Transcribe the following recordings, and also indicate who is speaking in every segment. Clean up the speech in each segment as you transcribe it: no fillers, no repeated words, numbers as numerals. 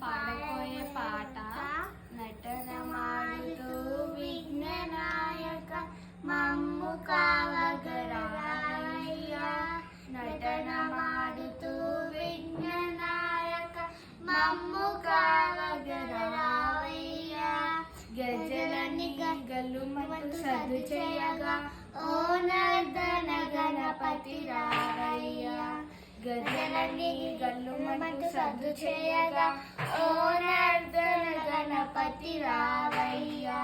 Speaker 1: పాడబోయే పాట నటన మాడుతూ విఘ్ననాయక మమ్ము కావగరావయ్యా. నటన మాడుతూ విఘ్ననాయక మమ్ము కావగరావయ్యా. గజలని గలుమటు సదు చేయగా ఓ నర్దన గణపతి రావయ్యా. గజలని గలుమటు సదు చేయగా ఓ నర్దన గణపతి రావయ్యా.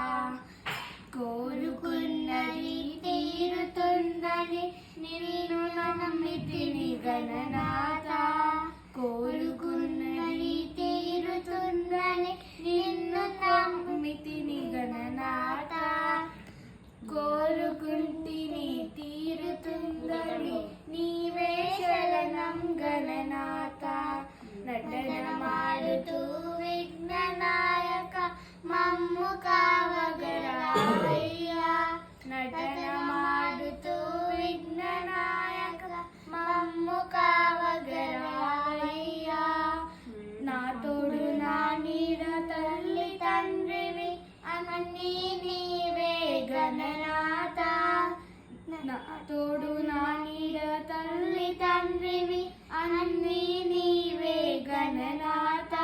Speaker 1: కోరుకున్నది తీరుతుందని నిన్ను నమ్మితిని గణనాథ. కోరుకున్నది తీరుతుందని నిన్ను నమ్మితిని గణనాథ. కోరుకుంటిని తీరుతుందని నీవే శరణం గణనాథ. నటన మాడుతూ విఘ్ననాయక మమ్ము కావగరావయ్యా. నటన మాడుతూ విఘ్ననాయక మమ్ము కావగరావయ్యా. నా తోడు నా నీడ తల్లి తండ్రివి అన్నీ నీవే గణనాథ. నా తోడు నా నీడ తల్లి తండ్రివి అన్నీ నీవే గణనాథ.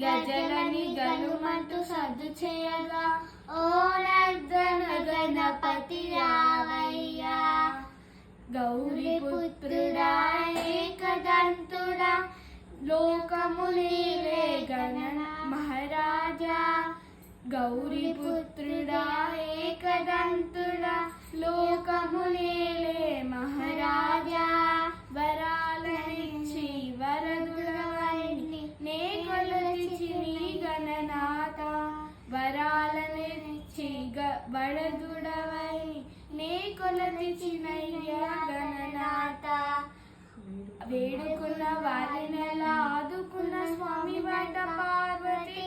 Speaker 1: గజలని గలుమంటూ సద్దు చేయగా ఓ నర్దన గణపతి రావయ్యా. గౌరీ పుత్రుడా ఏకదంతుడా లోకములీలే గణ మహారాజా. గౌరీ పుత్రుడా ఏకదంతుడా లోకములీలే మహారాజా. వరాలనిచ్చి వరదుడవై నే కొలచి నీ గణనాథ. వరాలనిచ్చి వరదుడవై నే కొలచినయ్యా గణనాథ. వేడుకున్న వారినెలా ఆదుకున్న స్వామి వంట పార్వతి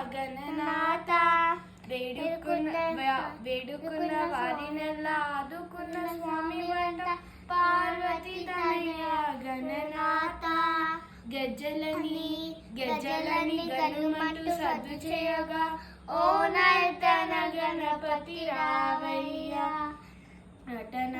Speaker 1: గణనాథ. వేడుకున్న వారినెలా ఆదుకున్న స్వామి వంట పార్వతి గణనాథ. గజలని గలుమంటూ సద్దు చేయగా ఓ నర్తన గణపతి రావయ్యా. నటన